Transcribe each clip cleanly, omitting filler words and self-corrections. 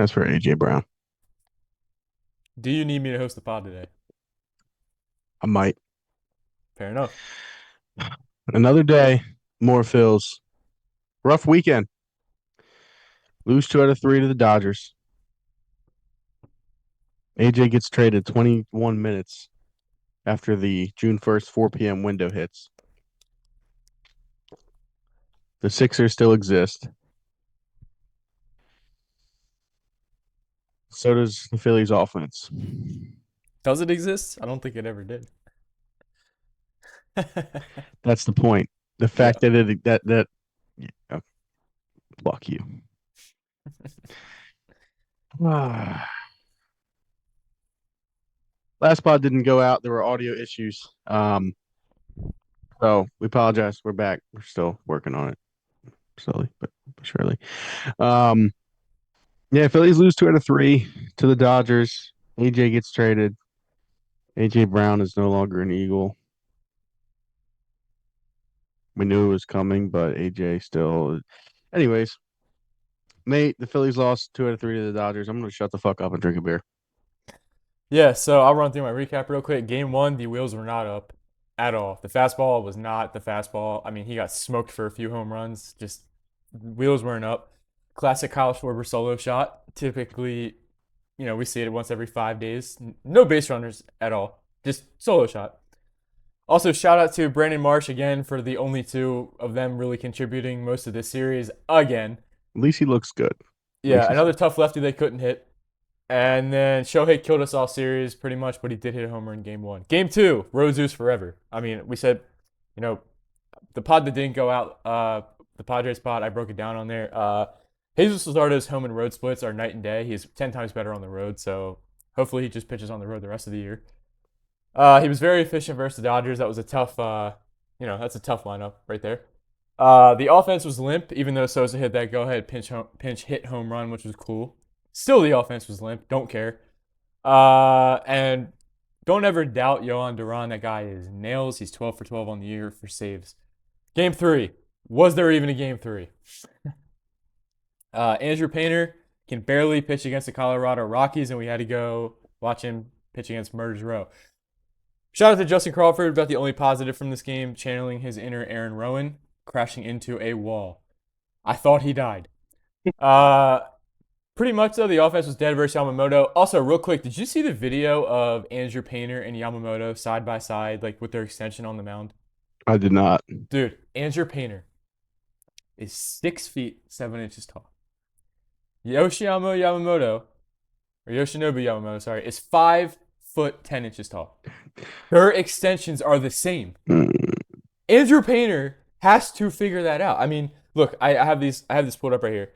That's for AJ Brown. Do you need me to host the pod today? I might. Fair enough. Another day, more Phils. Rough weekend. Lose 2 out of 3 to the Dodgers. AJ gets traded 21 minutes after the June 1st, 4 p.m. window hits. The Sixers still exist. So does the Phillies offense. Does it exist? I don't think it ever did. That's the point. The Yeah. fact that yeah, fuck you. Last pod didn't go out. There were audio issues. So we apologize. We're back. We're still working on it slowly but surely. Um, yeah, Phillies lose 2 out of 3 to the Dodgers. AJ gets traded. AJ Brown is no longer an Eagle. We knew it was coming, but AJ still. Anyways, Nate, the Phillies lost 2 out of 3 to the Dodgers. I'm gonna shut the fuck up and drink a beer. Yeah, so I'll run through my recap real quick. Game one, the wheels were not up at all. The fastball was not the fastball. I mean, he got smoked for a few home runs. Just wheels weren't up. Classic Kyle Schwarber solo shot. Typically, we see it once every 5 days. No base runners at all. Just solo shot. Also, shout out to Brandon Marsh again for the only two of them really contributing most of this series again. At least he looks good. At least Yeah, he's another tough lefty they couldn't hit. And then Shohei killed us all series pretty much, but he did hit a homer in game one. Game two, Road Zeus forever. I mean, we said, you know, the pod that didn't go out, the Padres pod, I broke it down on there. Jesus Luzardo's home and road splits are night and day. He's 10 times better on the road, so hopefully he just pitches on the road the rest of the year. He was very efficient versus the Dodgers. That was a tough, that's a tough lineup right there. The offense was limp, even though Sosa hit that go-ahead pinch hit home run, which was cool. Still, the offense was limp. Don't care. And don't ever doubt Yohan Duran. That guy is nails. He's 12 for 12 on the year for saves. Game three. Was there even a game three? Andrew Painter can barely pitch against the Colorado Rockies, and we had to go watch him pitch against Murders Row. Shout out to Justin Crawford, about the only positive from this game, channeling his inner Aaron Rowan, crashing into a wall. I thought he died. Uh, Pretty much though, the offense was dead versus Yamamoto. Also, real quick, did you see the video of Andrew Painter and Yamamoto side by side, like with their extension on the mound? I did not. Dude, Andrew Painter is 6 feet 7 inches tall. Yoshiyama Yamamoto, or Yoshinobu Yamamoto, sorry, is 5 foot 10 inches tall. Their extensions are the same. Mm. Andrew Painter has to figure that out. I mean, look, I have this pulled up right here.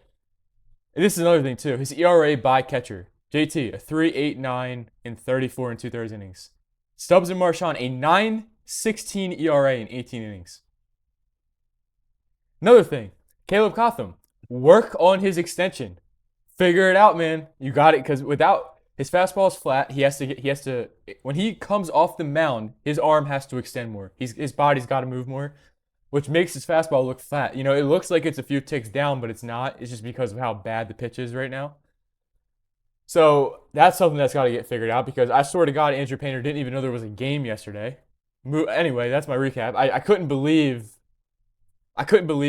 And this is another thing too. His ERA by catcher, JT, a 3.89 in 34 and 2/3 innings. Stubbs and Marchand, a 9.16 ERA in 18 innings. Another thing, Caleb Cotham, work on his extension. Figure it out, man. You got it, because without his fastball is flat. He has to when he comes off the mound, his arm has to extend more. His body's got to move more, which makes his fastball look flat. It looks like it's a few ticks down, but it's not. It's just because of how bad the pitch is right now. So that's something that's got to get figured out, because I swear to God, Andrew Painter didn't even know there was a game yesterday. Anyway, that's my recap. I couldn't believe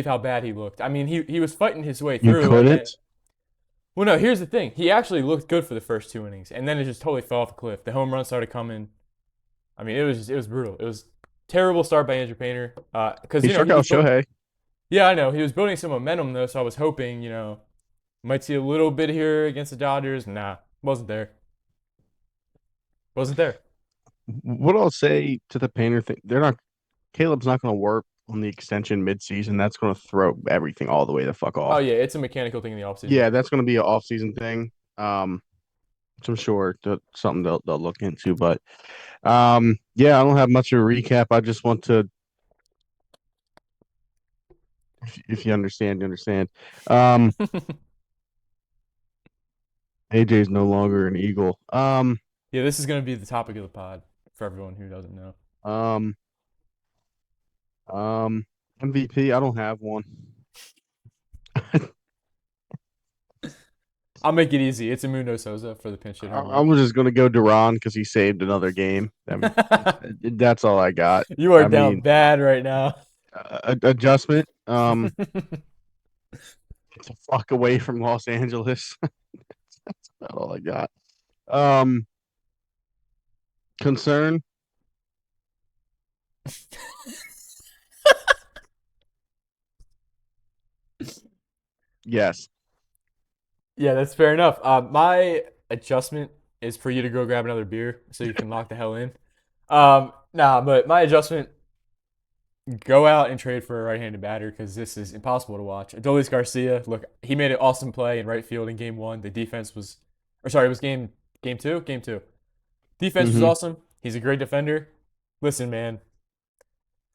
how bad he looked. I mean, he was fighting his way You through, and then couldn't? well, no, here's the thing. He actually looked good for the first two innings, and then it just totally fell off a cliff. The home run started coming. I mean, it was brutal. It was terrible start by Andrew Painter, because He struck he out was Shohei. yeah, I know he was building some momentum though, so I was hoping might see a little bit here against the Dodgers. Nah, wasn't there. Wasn't there. What I'll say to the Painter thing, Caleb's not going to work on the extension mid-season. That's going to throw everything all the way the fuck Oh off. yeah, it's a mechanical thing in the offseason. Yeah, that's going to be an off-season thing. So I'm sure something they'll look into. But yeah, I don't have much of a recap. I just want to, if you understand, you understand. Um, AJ's no longer an Eagle. Yeah, this is gonna be the topic of the pod for everyone who doesn't know. Um, um, MVP. I don't have one. I'll make it easy. It's Mundo Sosa for the pinch hit I, home I run. was just gonna go Duran because he saved another game. I mean, that's all I got. You are I down mean, bad right now. adjustment. It's a fuck away from Los Angeles. That's about all I got. Um, concern. Yes. Yeah, that's fair enough. My adjustment is for you to go grab another beer so you can lock the hell in. Nah, but my adjustment, go out and trade for a right-handed batter because this is impossible to watch. Adolis Garcia, look, he made an awesome play in right field in game one. The defense was, or sorry, it was game two, game two. Defense was Mm-hmm. awesome. He's a great defender. Listen, man,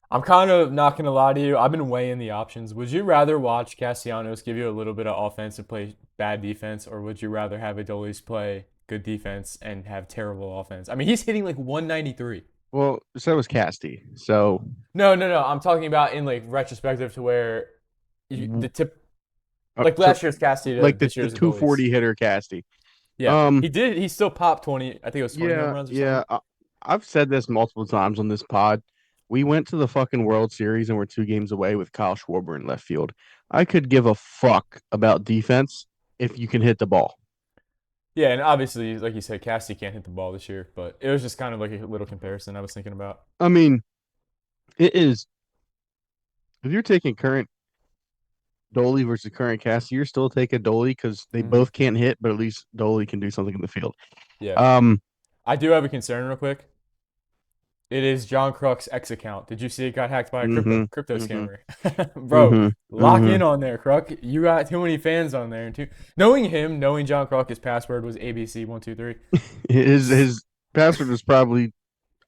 I'm kind of not gonna lie to you. I've been weighing the options. Would you rather watch Castellanos give you a little bit of offense and play bad defense, or would you rather have Adolis play good defense and have terrible offense? I mean, he's hitting like 193. Well, so was Casty. So No, no, no. I'm talking about in like retrospective to where w- the tip, like so last year's Casty to like the this the year's Adolis. 240 hitter Casty. Yeah, Um, he did. He still popped 20. I think it was 20 home yeah, runs or something. yeah. I've said this multiple times on this pod. We went to the fucking World Series and we're 2 games away with Kyle Schwarber in left field. I could give a fuck about defense if you can hit the ball. Yeah, and obviously, like you said, Casty can't hit the ball this year, but it was just kind of like a little comparison I was thinking about. I mean, it is if you're taking current Dolly versus current Cassie, you're still taking Dolly because they Hmm. both can't hit, but at least Dolly can do something in the field. Yeah, Um, I do have a concern real quick. It is John Kruk's X account. Did you see it got hacked by a crypto mm-hmm, crypto mm-hmm, scammer? Bro, mm-hmm, lock mm-hmm. in on there, Kruk. You got too many fans on there. And too knowing him, knowing John Kruk, his password was ABC123. His password was probably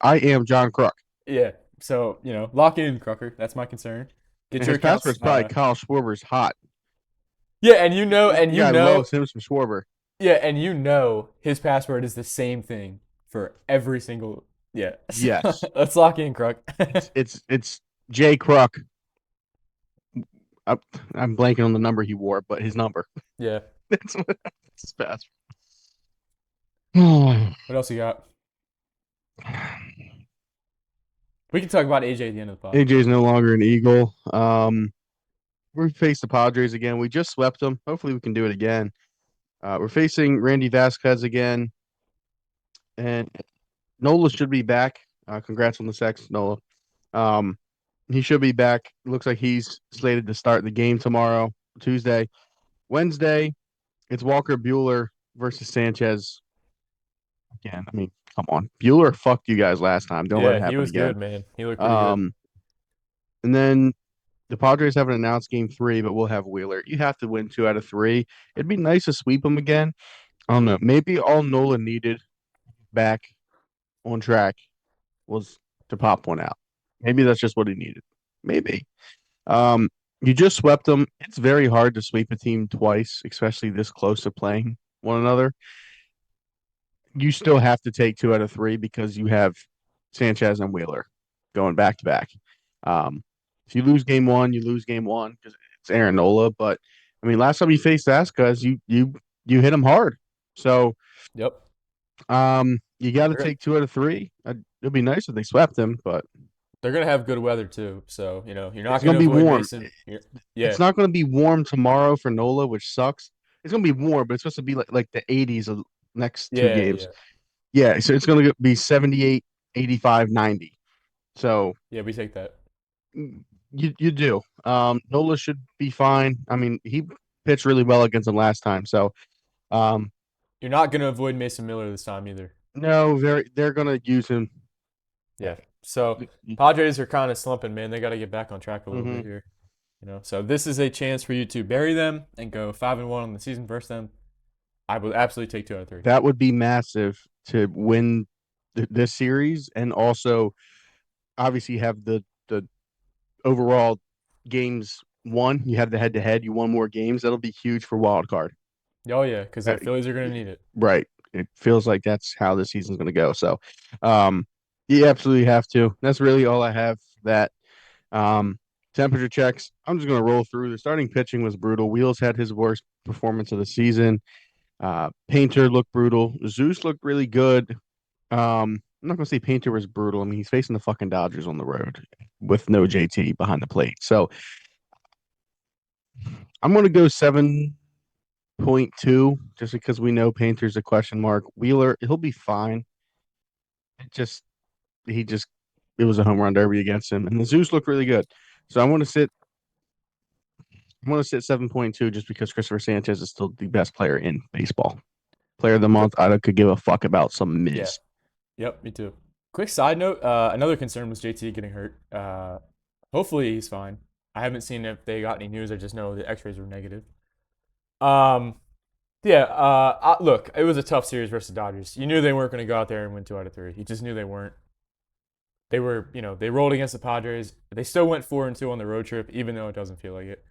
"I am John Kruk." Yeah. So, lock in, Crucker. That's my concern. Get And your his accounts. password's probably Kyle Schwarber's hot. Yeah, and you know, and The you guy know, loves him some Schwarber. yeah, and you know his password is the same thing for every single. Yeah. So, Yes. let's lock in, Kruk. It's Jay Kruk. I, I'm blanking on the number he wore, but his number. Yeah. That's what his password. What else you got? We can talk about AJ at the end of the pod. AJ's no longer an Eagle. We face the Padres again. We just swept them. Hopefully, we can do it again. We're facing Randy Vasquez again, and Nola should be back. Congrats on the sex, Nola. Um, he should be back. Looks like he's slated to start the game tomorrow, Tuesday. Wednesday, it's Walker Bueller versus Sanchez again. I mean, come on. Bueller fucked you guys last time. Don't let Yeah, it he happen was again. good, man. He looked pretty good. Um, and then the Padres haven't announced game 3, but we'll have Wheeler. You have to win 2 out of 3. It'd be nice to sweep them again. I don't know. Maybe all Nolan needed back on track was to pop one out. Maybe that's just what he needed. Maybe. Um, you just swept them. It's very hard to sweep a team twice, especially this close to playing one another. You still have to take 2 out of 3 because you have Sanchez and Wheeler going back to back. If you lose game 1, you lose game 1 because it's Aaron Nola. But I mean, last time you faced Vasquez, you hit him hard. So Yep. you got to They're gonna, take 2 out of 3. It'd be nice if they swept him, but they're gonna have good weather too. So, you're not it's gonna gonna be avoid warm. Mason. Yeah. It's not gonna be warm tomorrow for Nola, which sucks. It's gonna be warm, but it's supposed to be like the 80s of next two Yeah, games. yeah. Yeah, so it's gonna be 78, 85, 90. So Yeah, we take that. you do. Nola should be fine. I mean, he pitched really well against him last time. So um, You're not gonna avoid Mason Miller this time either. no, they're gonna use him. Yeah. So Padres are kind of slumping, man. They got to get back on track a little Mm-hmm. bit here. So this is a chance for you to bury them and go 5-1 on the season versus them. I would absolutely take 2 out of 3. That would be massive to win this series, and also obviously have the overall games won. You have the head to head. You won more games. That'll be huge for wild card. Oh yeah, because the Uh, Phillies are gonna need it. right. It feels like that's how the season's going to go. So, um, you absolutely have to. That's really all I have. That temperature checks. I'm just going to roll through. The starting pitching was brutal. Wheels had his worst performance of the season. Painter looked brutal. Zeus looked really good. I'm not gonna say Painter was brutal. I mean, he's facing the fucking Dodgers on the road with no JT behind the plate. So I'm gonna go 7.2 just because we know Painter's a question mark. Wheeler, he'll be fine. It just he just it was a home run derby against him, and the Zeus looked really good. So I want to sit 7.2 just because Christopher Sanchez is still the best player in baseball. Player of the Quick, month, I could give a fuck about some yeah, Miz. yep, me too. Quick side note: another concern was JT getting hurt. Hopefully he's fine. I haven't seen if they got any news. I just know the X-rays were negative. Um, yeah. Look, it was a tough series versus the Dodgers. You knew they weren't going to go out there and win 2 out of 3. You just knew they weren't. They were, they rolled against the Padres. They still went 4-2 on the road trip, even though it doesn't feel like it.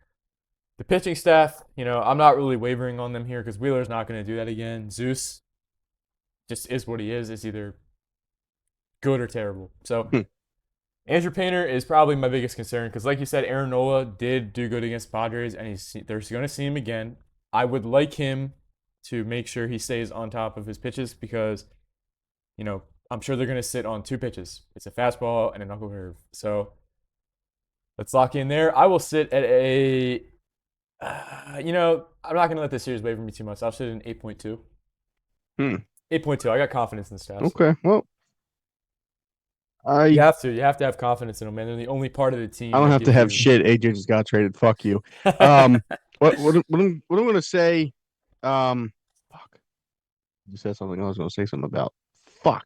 The pitching staff, I'm not really wavering on them here because Wheeler's not going to do that again. Zeus just is what he is. It's either good or terrible. So Hmm. Andrew Painter is probably my biggest concern because, like you said, Aaron Nola did do good against Padres, and they're going to see him again. I would like him to make sure he stays on top of his pitches because, I'm sure they're going to sit on 2 pitches. It's a fastball and a knuckle curve. So let's lock in there. I will sit at I'm not going to let this series waver me too much. I'll sit at an 8.2. Hmm. 8.2. I got confidence in the Staffs. Okay. Well, You I have to. You have to have confidence in them, man. They're the only part of the I team don't that have to gives have you. shit. AJ just got traded. Fuck you. Um, what I'm gonna say? Fuck. You said something I was gonna say something about. Fuck.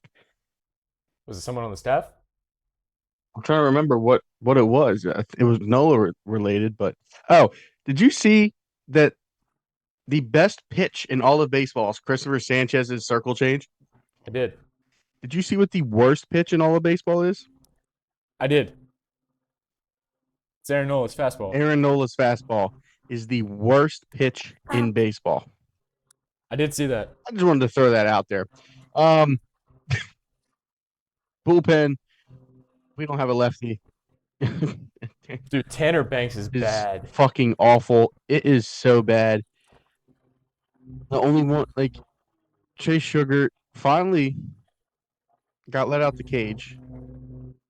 Was it someone on the staff? I'm trying to remember what it was. It was Nola related, but oh, did you see that the best pitch in all of baseball is Christopher Sanchez's circle change? I did. Did you see what the worst pitch in all of baseball is? I did. It's Aaron Nola's fastball. Aaron Nola's fastball is the worst pitch in baseball. I did see that. I just wanted to throw that out there. Um, Bullpen, we don't have a lefty. Dude, Tanner Banks is Is bad. fucking awful. It is so bad. The only one, like Chase Sugar, finally got let out the cage.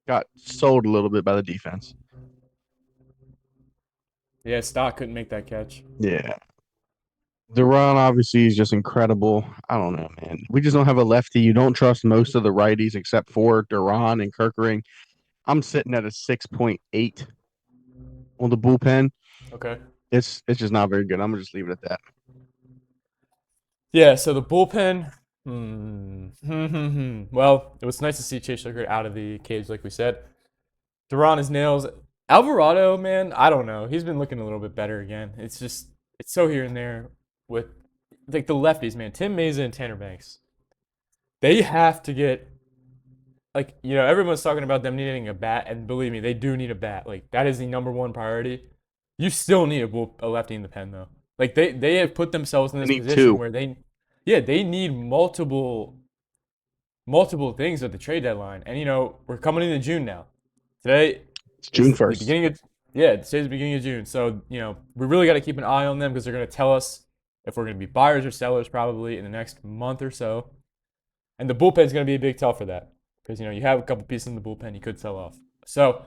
Got sold a little bit by the defense. Yeah, Stock couldn't make that catch. Yeah. Duran obviously is just incredible. I don't know, man. We just don't have a lefty. You don't trust most of the righties except for Duran and Kirkering. I'm sitting at a 6.8 on the bullpen. Okay. It's just not very good. I'm gonna just leave it at that. Yeah, so the bullpen. Well, it was nice to see Chase Sugar out of the cage, like we said. Duran is nails. Alvarado, man, I don't know. He's been looking a little bit better again. It's so here and there with like the lefties, man. Tim Meza and Tanner Banks. They have to get everyone's talking about them needing a bat, and believe me, they do need a bat. Like that is the number one priority. You still need a lefty in the pen though. Like they have put themselves in I this need position two. where they need multiple things at the trade deadline. And we're coming into June now. Today It's is June the 1st. beginning of today's the beginning of June. So, we really got to keep an eye on them because they're going to tell us if we're going to be buyers or sellers probably in the next month or so. And the bullpen is going to be a big tell for that because you have a couple pieces in the bullpen you could sell off. So,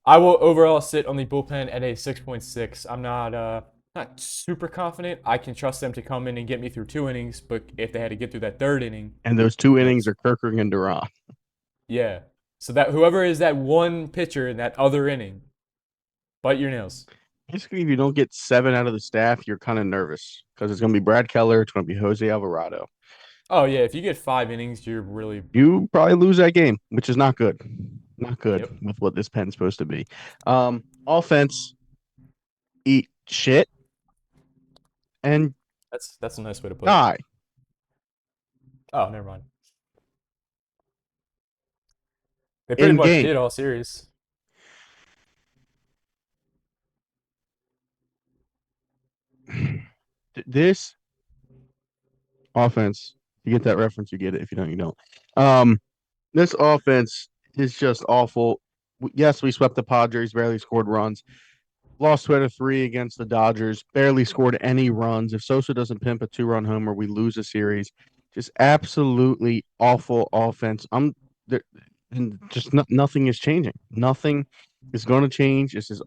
I will overall sit on the bullpen at a 6.6. I'm not super confident. I can trust them to come in and get me through 2 innings, but if they had to get through that third inning, And those two innings are Kirkering and Duran. yeah. So that whoever is that one pitcher in that other inning, bite your nails. Basically, if you don't get 7 out of the staff, you're kind of nervous because it's going to be Brad Keller. It's going to be Jose Alvarado. Oh yeah, if you get 5 innings, you're really You probably lose that game, which is not good. Not good yep. with what this pen's supposed to be. Offense, eat shit and That's a nice way to put it. die. Oh, never mind. They pretty In much game. did all series. This offense, you get that reference, you get it. If you don't, you don't. This offense is just awful. Yes, we swept the Padres, barely scored runs. Lost 2 out of 3 against the Dodgers. Barely scored any runs. If Sosa doesn't pimp a 2-run homer, we lose a series. Just absolutely awful offense. I'm there, and just nothing is changing. Nothing is going to change. It's just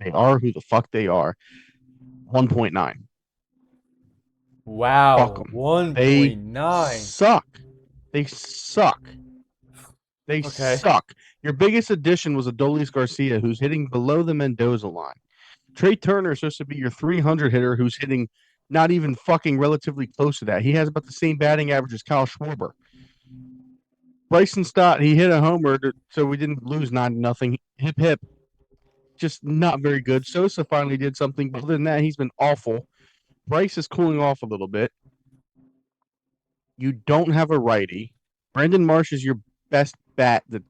they are who the fuck they are. 1.9. Fuck Wow, them. They 1.9. suck. They suck. They Okay. suck. Your biggest addition was Adolis Garcia, who's hitting below the Mendoza line. Trey Turner is supposed to be your 300 hitter who's hitting not even fucking relatively close to that. He has about the same batting average as Kyle Schwarber. Bryson Stott, he hit a homer, so we didn't lose 9-0. Hip hip. Just not very good. Sosa finally did something, but other than that, he's been awful. Bryce is cooling off a little bit. You don't have a righty. Brandon Marsh is your best bat that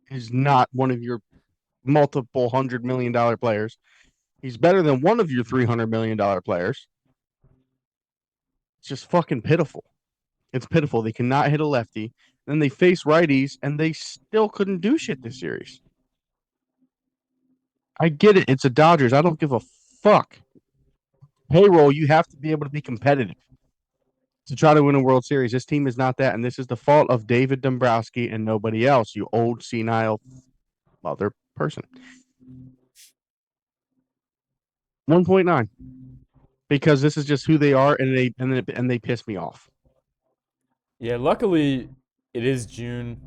is not one of your multiple $100 million players. He's better than one of your $300 million players. It's just fucking pitiful. It's pitiful. They cannot hit a lefty. Then they face righties, and they still couldn't do shit this series. I get it. It's a Dodgers. I don't give a fuck. Payroll, you have to be able to be competitive to try to win a World Series. This team is not that, and this is the fault of David Dombrowski and nobody else. You old senile mother person. 1.9 because this is just who they are, and they piss me off. Yeah, luckily it is June,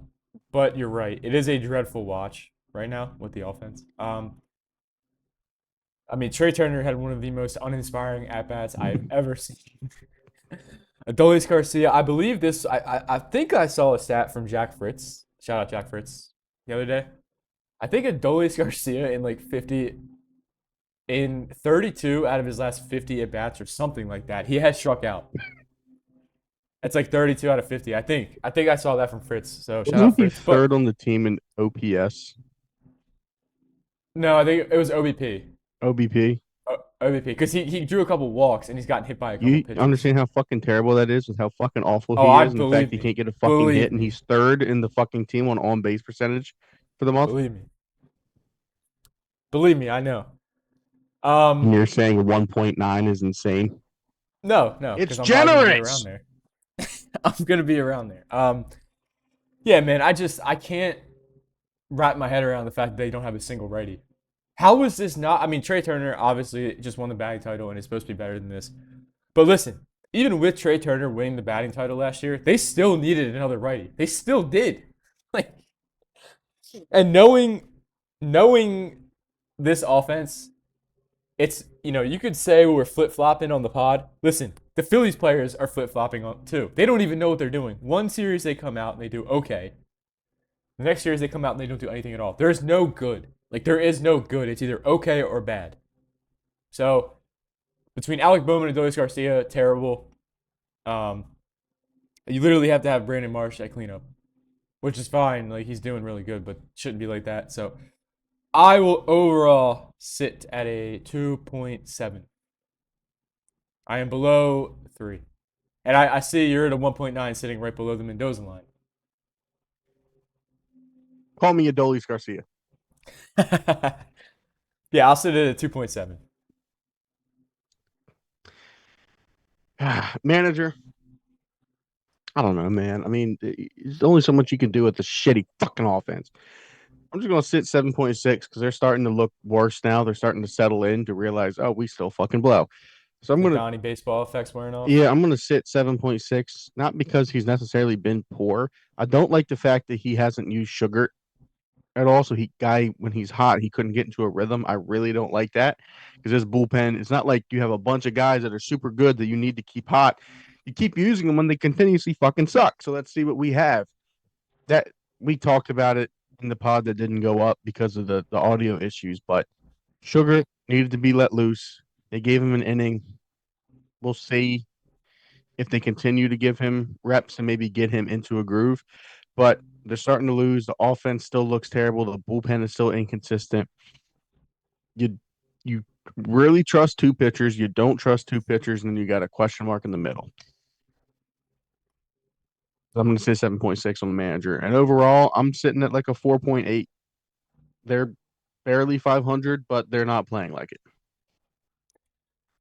but you're right. It is a dreadful watch right now with the offense. I mean, Trey Turner had one of the most uninspiring at bats I've ever seen. Adolis Garcia, I believe this. I think I saw a stat from Jack Fritz. Shout out Jack Fritz the other day. I think Adolis Garcia in 32 out of his last 50 at bats or something like that, he has struck out. It's like 32 out of 50. I think I saw that from Fritz. So shout Wasn't out he Fritz. But third on the team in OPS? no, I think it was OBP. OBP? OBP because he drew a couple walks and he's gotten hit by a couple You pitches. understand how fucking terrible that is with how fucking awful Oh, he I is and the fact believe he me. can't get a fucking hit Believe and me. he's third in the fucking team on base percentage for the month? Believe me. Believe me, I know. And Um you're saying 1.9 is insane? no, It's because I'm probably gonna be around generous. there. I'm gonna be around there. Yeah, man, I can't wrap my head around the fact that they don't have a single righty. How is this not? I mean, Trey Turner obviously just won the batting title and is supposed to be better than this. But listen, even with Trey Turner winning the batting title last year, they still needed another righty. They still did. Like, and knowing this offense, it's you could say we're flip flopping on the pod. Listen, the Phillies players are flip flopping on too. They don't even know what they're doing. One series they come out and they do okay. The next series they come out and they don't do anything at all. There's no good. Like there is no good. It's either okay or bad. So between Alec Bowman and Dolis Garcia, terrible. Um, you literally have to have Brandon Marsh at cleanup, which is fine. Like he's doing really good, but shouldn't be like that. So I will overall sit at a 2.7. I am below 3. And I see you're at a 1.9 sitting right below the Mendoza line. Call me Adolis Garcia. Yeah, I'll sit at a 2.7. Manager, I don't know, man. I mean, there's only so much you can do with the shitty fucking offense. I'm just gonna sit 7.6 because they're starting to look worse now. They're starting to settle in to realize, oh, we still fucking blow. So I'm The gonna, Donnie baseball effect's wearing off. yeah, I'm gonna sit 7.6. Not because he's necessarily been poor. I don't like the fact that he hasn't used sugar at all. So when he's hot, he couldn't get into a rhythm. I really don't like that because this bullpen, it's not like you have a bunch of guys that are super good that you need to keep hot. You keep using them when they continuously fucking suck. So let's see what we have. That we talked about it in the pod that didn't go up because of the audio issues, but Sugar needed to be let loose. They gave him an inning. We'll see if they continue to give him reps and maybe get him into a groove. But they're starting to lose. The offense still looks terrible. The bullpen is still inconsistent. You really trust two pitchers. You don't trust two pitchers, and then you got a question mark in the middle. I'm going to say 7.6 on the manager. And overall, I'm sitting at like a 4.8. They're barely 500, but they're not playing like it.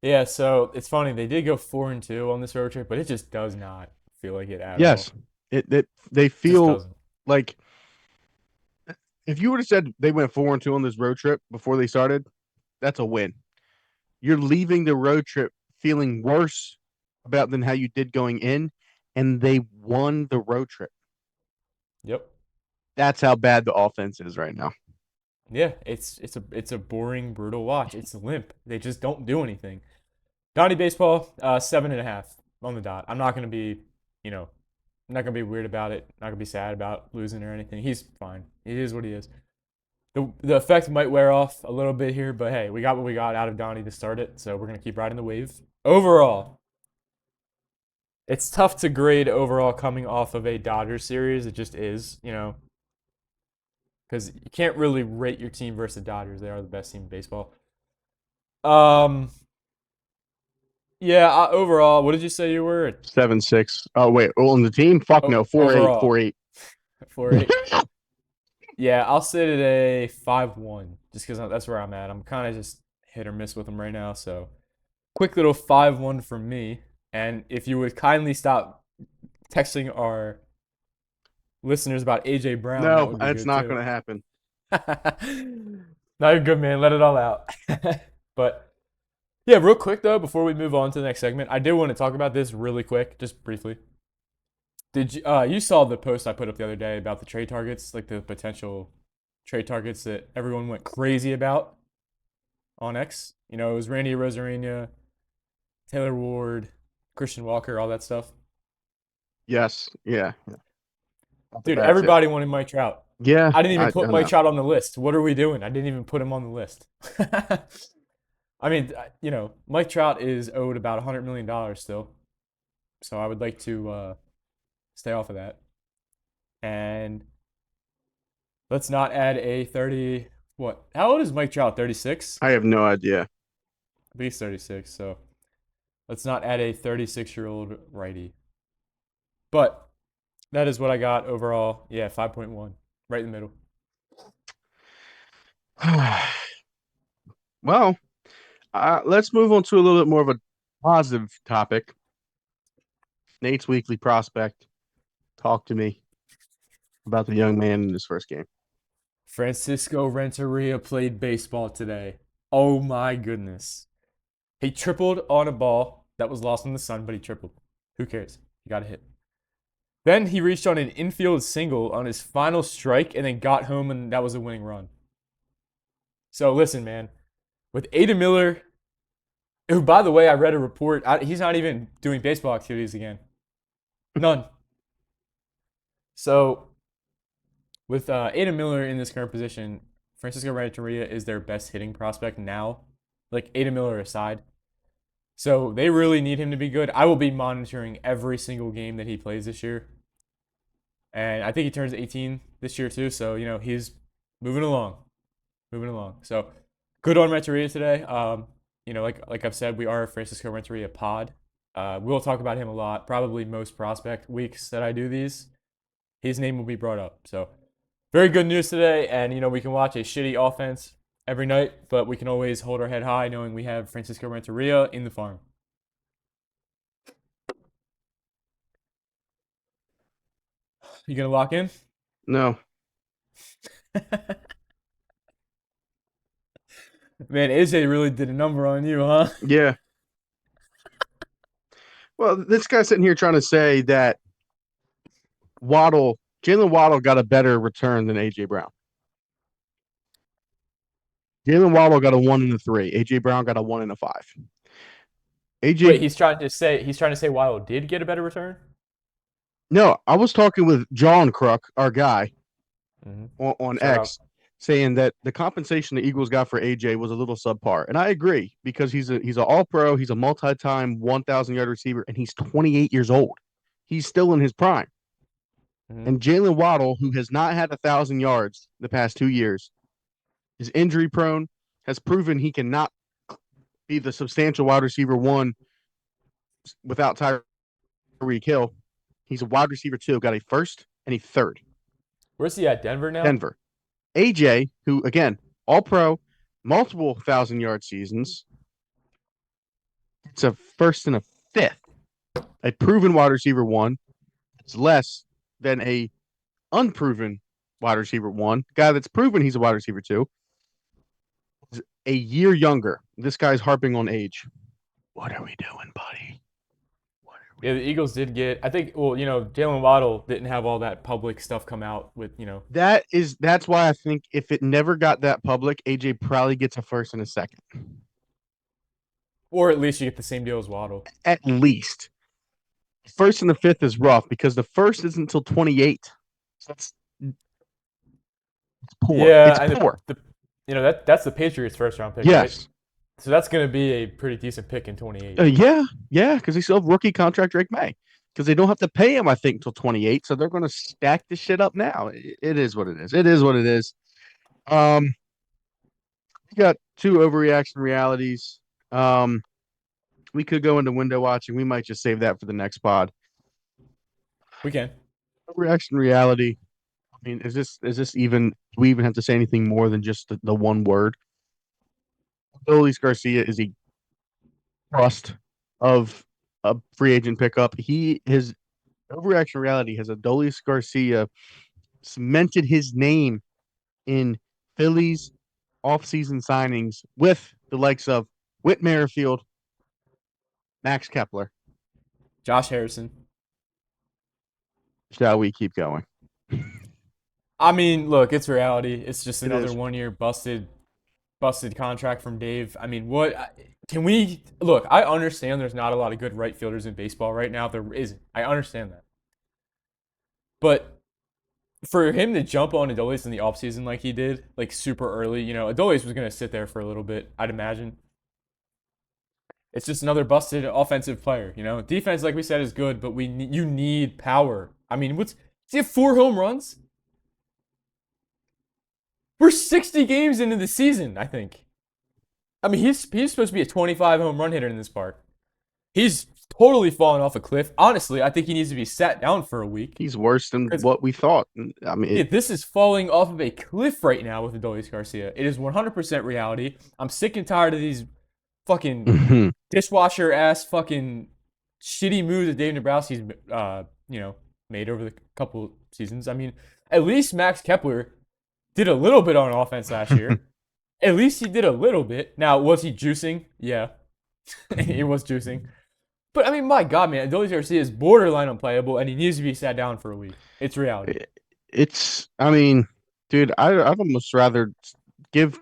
Yeah, so it's funny. They did go 4-2 on this road trip, but it just does not feel like it at all. Yes, it they Just feel doesn't. like if you would have said they went 4-2 on this road trip before they started, that's a win. You're leaving the road trip feeling worse about than how you did going in, and they won the road trip. Yep. That's how bad the offense is right now. Yeah, it's a boring, brutal watch. It's limp. They just don't do anything. Donnie baseball, 7.5 on the dot. I'm not gonna be, you know, I'm not gonna be weird about it. Not gonna be sad about losing or anything. He's fine. He is what he is. The effect might wear off a little bit here, but hey, we got what we got out of Donnie to start it, so we're gonna keep riding the wave. Overall, it's tough to grade overall coming off of a Dodgers series. It just is, because you can't really rate your team versus the Dodgers. They are the best team in baseball. Um, yeah. Overall, what did you say you were? 7-6. Oh wait, on the team? Fuck no. 4-8. Overall, 4-8. 4-8. Yeah, I'll sit at a 5-1, just because that's where I'm at. I'm kind of just hit or miss with them right now. So, quick little 5-1 from me. And if you would kindly stop texting our listeners about AJ Brown, that No, would be that's good not too. going to happen. No, you're good, man. Let it all out. But yeah, real quick though, before we move on to the next segment, I did want to talk about this really quick, just briefly. Did you saw the post I put up the other day about the trade targets, like the potential trade targets that everyone went crazy about on X? It was Randy Rosarina, Taylor Ward, Christian Walker, all that stuff. Yes. Yeah. Not the Dude, bad fit. everybody wanted Mike Trout. Yeah, I didn't even I put don't Mike know. Trout on the list. What are we doing? I didn't even put him on the list. I mean, Mike Trout is owed about $100 million still. So I would like to stay off of that. And let's not add a 30. What? How old is Mike Trout? 36? I have no idea. At least 36. So let's not add a 36-year-old righty. But that is what I got overall. Yeah, 5.1. Right in the middle. Well, let's move on to a little bit more of a positive topic. Nate's weekly prospect. Talk to me about the young man in his first game. Francisco Renteria played baseball today. Oh my goodness. He tripled on a ball that was lost in the sun, but he tripled. Who cares? He got a hit. Then he reached on an infield single on his final strike and then got home, and that was a winning run. So listen, man, with Ada Miller, who, by the way, I read a report, he's not even doing baseball activities again. None. So with Ada Miller in this current position, Francisco Renteria is their best hitting prospect now, like Ada Miller aside. So they really need him to be good. I will be monitoring every single game that he plays this year. And I think he turns 18 this year too. So, he's moving along. Moving along. So good on Renteria today. Like I've said, we are a Francisco Renteria pod. We'll talk about him a lot. Probably most prospect weeks that I do these, his name will be brought up. So very good news today. And, we can watch a shitty offense every night, but we can always hold our head high knowing we have Francisco Renteria in the farm. You gonna lock in? No. Man, AJ really did a number on you, huh? Yeah. Well, this guy's sitting here trying to say that Jalen Waddle got a better return than AJ Brown. Jalen Waddle got a 1 and a 3. AJ Brown got a 1 and a 5. Wait, AJ, he's trying to say Waddle did get a better return. no, I was talking with John Crook, our guy, Mm-hmm. on Shout out. X, saying that the compensation the Eagles got for AJ was a little subpar, and I agree because he's an All Pro, he's a multi-time 1,000-yard receiver, and he's 28 years old. He's still in his prime. Mm-hmm. And Jalen Waddle, who has not had 1,000 yards the past 2 years, is injury prone, has proven he cannot be the substantial wide receiver one without Tyreek Hill. He's a wide receiver two, got a first and a third. Where's he at? Denver now? Denver. AJ, who again All pro, multiple 1,000-yard seasons. It's a first and a fifth. A proven wide receiver one. It's less than a unproven wide receiver one. Guy that's proven he's a wide receiver two. Is a year younger. This guy's harping on age. What are we doing, buddy? What are we Yeah, the Eagles did get. I think. Well, Jalen Waddle didn't have all that public stuff come out with. That's why I think if it never got that public, AJ probably gets a first and a second. Or at least you get the same deal as Waddle. At least. First and the fifth is rough because the first isn't until 28. So it's poor. Yeah, It's and poor. that's the Patriots' first round pick, right? Yes. So that's going to be a pretty decent pick in 28. Yeah, because they still have rookie contract Drake May. Because they don't have to pay him, I think, until 28. So they're going to stack this shit up now. It is what it is. It is what it is. We got two overreaction realities. We could go into window watching. We might just save that for the next pod. We can. Overreaction reality. I mean, is this even? Do we even have to say anything more than just the one word? Phillies Garcia is a bust of a free agent pickup. His overreaction reality has Adolis Garcia cemented his name in Phillies offseason signings with the likes of Whit Merrifield, Max Kepler. Josh Harrison. Shall we keep going? I mean, look, it's reality. It's just It another is. 1 year busted contract from Dave. I mean, what can we look? I understand there's not a lot of good right fielders in baseball right now. There isn't. I understand that. But for him to jump on Adolis in the offseason like he did, like super early, Adolis was going to sit there for a little bit, I'd imagine. It's just another busted offensive player, Defense, like we said, is good, but you need power. I mean, does he have 4 home runs? We're 60 games into the season, I think. I mean, he's supposed to be a 25 home run hitter in this park. He's totally fallen off a cliff. Honestly, I think he needs to be sat down for a week. He's worse than what we thought. I mean, this is falling off of a cliff right now with Adolis Garcia. It is 100% reality. I'm sick and tired of these fucking dishwasher ass fucking shitty moves that Dave Dombrowski's made over the couple seasons. I mean, at least Max Kepler did a little bit on offense last year. At least he did a little bit. Now, was he juicing? Yeah. He was juicing. But, I mean, my God, man, Adolis Garcia is borderline unplayable, and he needs to be sat down for a week. It's reality. I mean, dude, I'd almost rather give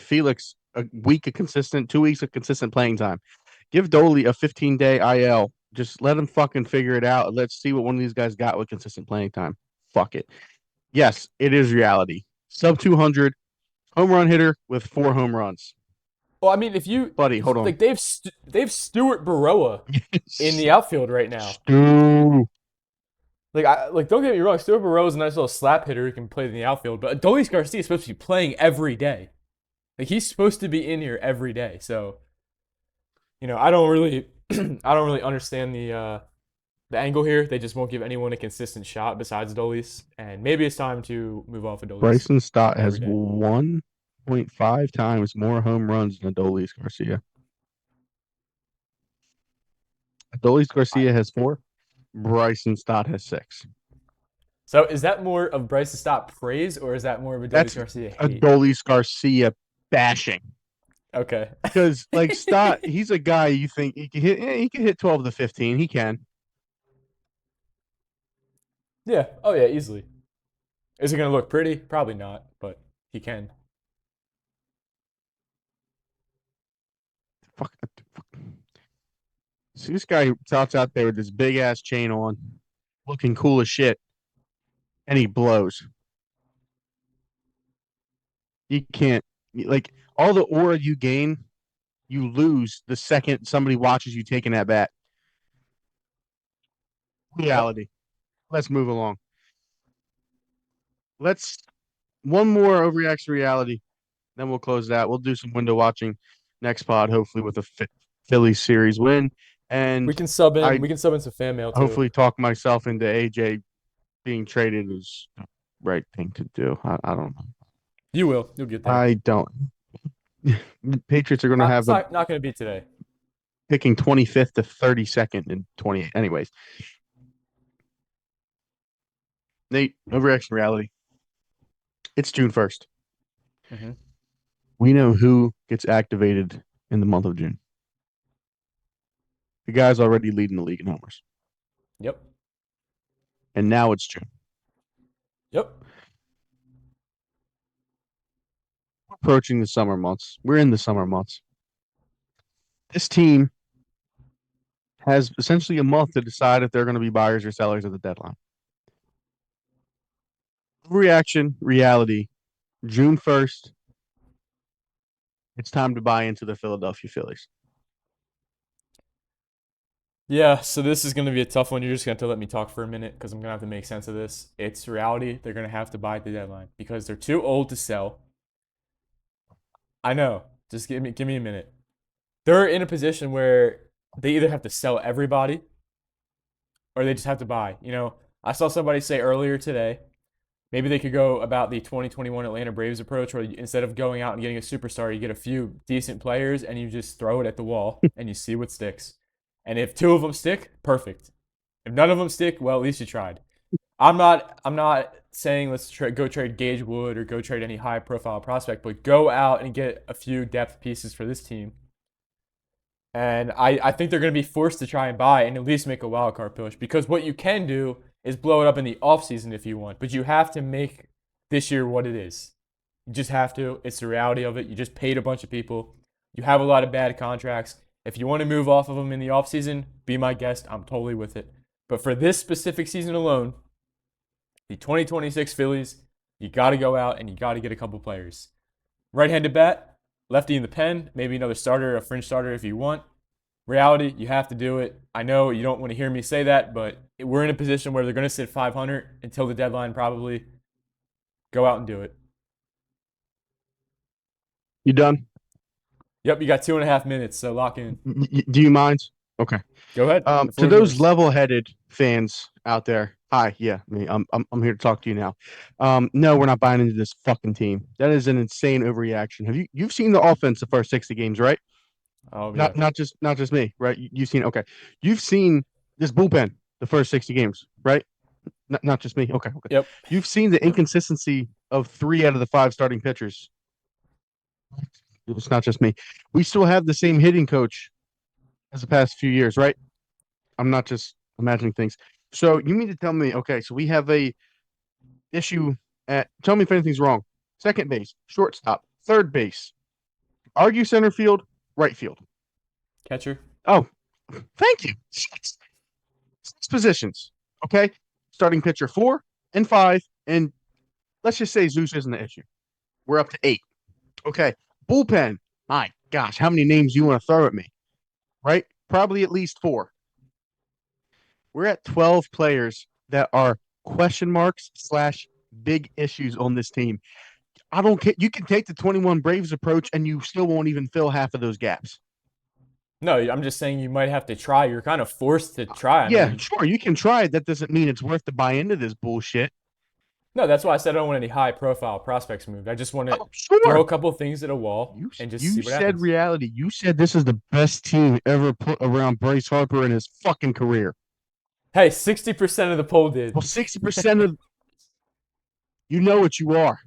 Felix a week of consistent, 2 weeks of consistent playing time. Give Dolly a 15-day IL. Just let him fucking figure it out. Let's see what one of these guys got with consistent playing time. Fuck it. Yes, it is reality. Sub 200 home run hitter with 4 home runs. Well, I mean, if you buddy, hold on. Like they've Stuart Baroa in the outfield right now. Don't get me wrong, Stuart Baroa is a nice little slap hitter who can play in the outfield, but Adolis Garcia is supposed to be playing every day. Like he's supposed to be in here every day. So, I don't really understand the angle here. They just won't give anyone a consistent shot besides Adolis, and maybe it's time to move off Adolis. Bryson Stott has 1.5 times more home runs than Adolis Garcia. Adolis Garcia has 4. Bryson Stott has 6. So is that more of Bryson Stott praise, or is that more of Adolis Garcia hate? Adolis Garcia bashing. Okay. Because like Stott, he's a guy you think he can hit. He can hit 12 to 15. He can. Yeah. Oh yeah, easily. Is it going to look pretty? Probably not, but he can. Fuck. See this guy touts out there with this big ass chain on, looking cool as shit, and he blows. You can't, like, all the aura you gain, you lose the second somebody watches you taking that bat. Reality. Let's move along. One more overreaction reality, then we'll close that. We'll do some window watching next pod, hopefully with a Phillies series win. And we can sub in. We can sub in some fan mail too. Hopefully, talk myself into AJ being traded is the right thing to do. I don't know. You will. You'll get there. I don't. Patriots are going to Not, have it's a not going to be today. picking 25th to 32nd and 28. Anyways, Nate, overreaction reality. It's June 1st. Hmm. We know who gets activated in the month of June. The guy's already leading the league in homers. Yep. And now it's June. Yep. We're approaching the summer months. We're in the summer months. This team has essentially a month to decide if they're going to be buyers or sellers at the deadline. Reaction, reality, June 1st, it's time to buy into the Philadelphia Phillies. Yeah, so this is going to be a tough one. You're just going to have to let me talk for a minute because I'm going to have to make sense of this. It's reality. They're going to have to buy at the deadline because they're too old to sell. I know. Just give me a minute. They're in a position where they either have to sell everybody or they just have to buy. I saw somebody say earlier today, maybe they could go about the 2021 Atlanta Braves approach where instead of going out and getting a superstar, you get a few decent players and you just throw it at the wall and you see what sticks. And if two of them stick, perfect. If none of them stick, well, at least you tried. I'm not saying go trade Gage Wood or go trade any high profile prospect, but go out and get a few depth pieces for this team. And I think they're going to be forced to try and buy and at least make a wild card push because what you can do is blow it up in the offseason if you want, but you have to make this year what it is. You just have to. It's the reality of it. You just paid a bunch of people. You have a lot of bad contracts. If you want to move off of them in the offseason, be my guest. I'm totally with it. But for this specific season alone, the 2026 Phillies, you got to go out and you got to get a couple players. Right-handed bat, lefty in the pen, maybe another starter, a fringe starter if you want. Reality, you have to do it. I know you don't want to hear me say that, but we're in a position where they're going to sit 500 until the deadline probably. Go out and do it. You done? Yep, you got 2.5 minutes, so lock in. Do you mind? Okay. Go ahead. The To floor is those yours. level-headed fans out there, hi, yeah, me, I'm here to talk to you now. No, we're not buying into this fucking team. That is an insane overreaction. You've seen the offense the first 60 games, right? Oh, yeah. Not just me, right? You've seen okay. You've seen this bullpen the first 60 games, right? Not just me. Okay, okay. Yep. You've seen the inconsistency of 3 out of the 5 starting pitchers. It's not just me. We still have the same hitting coach as the past few years, right? I'm not just imagining things. So you mean to tell me, okay, so we have a issue at tell me if anything's wrong. Second base, shortstop, third base, argue center field, right field. Catcher. Oh, thank you. Six positions. Okay. Starting pitcher 4 and 5. And let's just say Zeus isn't the issue. We're up to 8. Okay. Bullpen. My gosh, how many names do you want to throw at me? Right? Probably at least 4. We're at 12 players that are question marks slash big issues on this team. I don't care. You can take the 21 Braves approach and you still won't even fill half of those gaps. No, I'm just saying you might have to try. You're kind of forced to try. I Yeah, mean, sure. You can try it. That doesn't mean it's worth to buy into this bullshit. no, that's why I said I don't want any high profile prospects moved. I just want to Oh, throw sure. a couple of things at a wall You and just see you what said happens. reality. You said this is the best team ever put around Bryce Harper in his fucking career. Hey, 60% of the poll did. Well, 60% of you know what you are.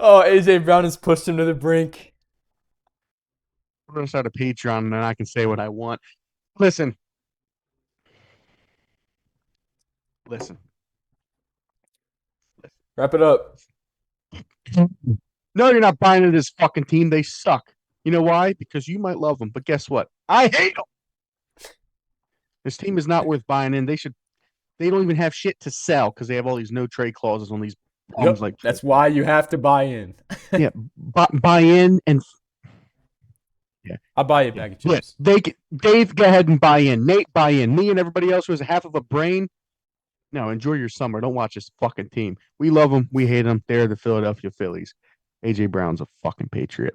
Oh, AJ Brown has pushed him to the brink. We're gonna start a Patreon and then I can say what I want. Listen, listen, Wrap it up. listen. No, you're not buying into this fucking team. They suck. You know why? Because you might love them, but guess what? I hate them. This team is not worth buying in. They should. They don't even have shit to sell because they have all these no trade clauses on these bums Yep, like that's why you have to buy in. yeah, buy in and yeah, I'll buy you a yeah. bag of Look, chips. Dave, go ahead and buy in. Nate, buy in. Me and everybody else who has a half of a brain. No, enjoy your summer. Don't watch this fucking team. We love them. We hate them. They're the Philadelphia Phillies. AJ Brown's a fucking patriot.